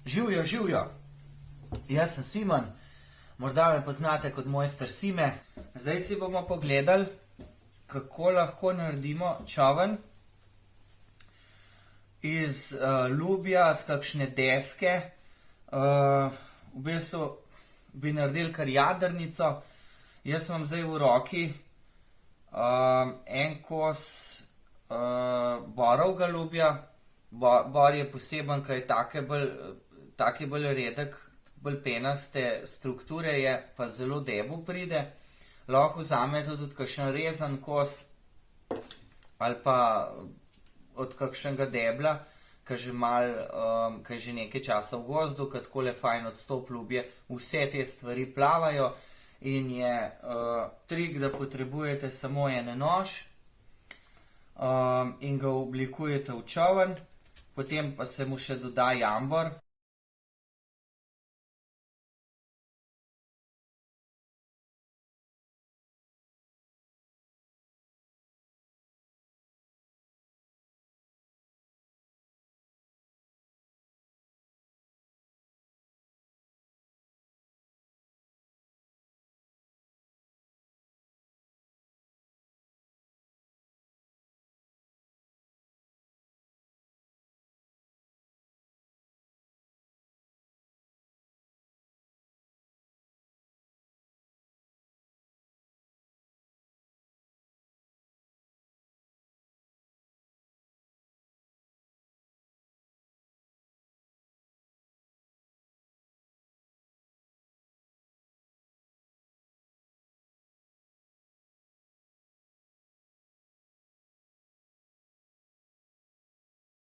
Živjo, živjo! Jaz sem Simon, morda me poznate kot mojster Sime. Zdaj si bomo pogledali, kako lahko naredimo čoln iz lubja, z kakšne deske. V bistvu bi naredili kar jadrnico. Jaz imam zdaj v roki en kos borovega lubja. Bor je poseben, ker je taki bolj redek, bolj penaste strukture je, pa zelo debel pride. Lahko vzamete tudi kakšen rezan kos ali pa od kakšnega debla, ki je že nekaj časa v gozdu, ki takole fajn odstop lubje. Vse te stvari plavajo in je trik, da potrebujete samo en nož in ga oblikujete v čoln, potem pa se mu še doda jambor.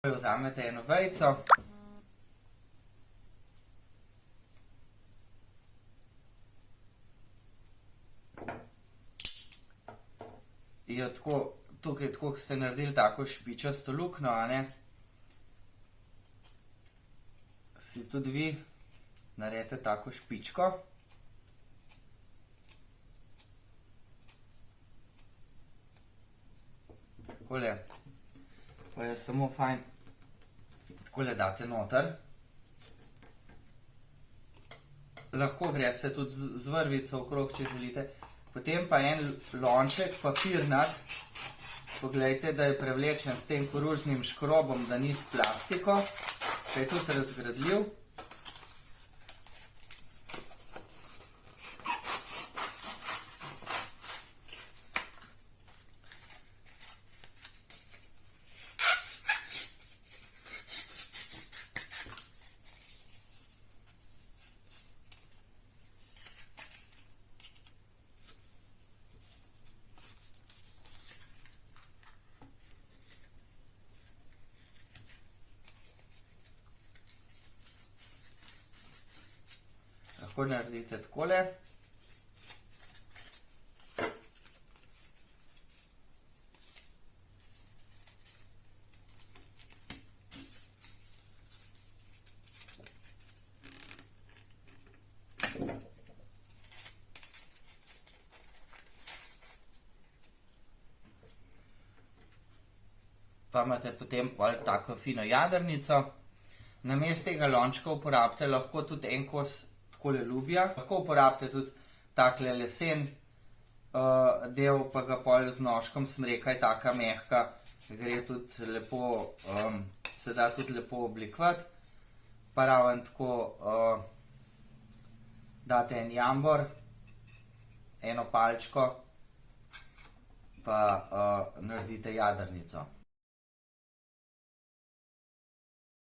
Vzamete eno vejico, jo tako, tukaj tako, ko ste naredili tako špičasto luknjo, si tudi vi naredite tako špičko. Takole, pa je samo fajn, takole date noter. Lahko greste tudi z vrvico okrog, če želite. Potem pa en lonček papirnat, poglejte, da je prevlečen s tem koružnim škrobom, da ni s plastiko, ki je tudi razgradljiv. Lahko naredite takole. Pa imate potem tako fino jadrnico. Namesto tega lončka uporabite lahko tudi en kos takole lubja. Lahko uporabite tudi takle lesen del, pa ga pol z nožkom smrekaj, taka mehka, gre tudi lepo, se da tudi lepo oblikovati. Pa raven tako date en jambor, eno palčko, pa naredite jadrnico.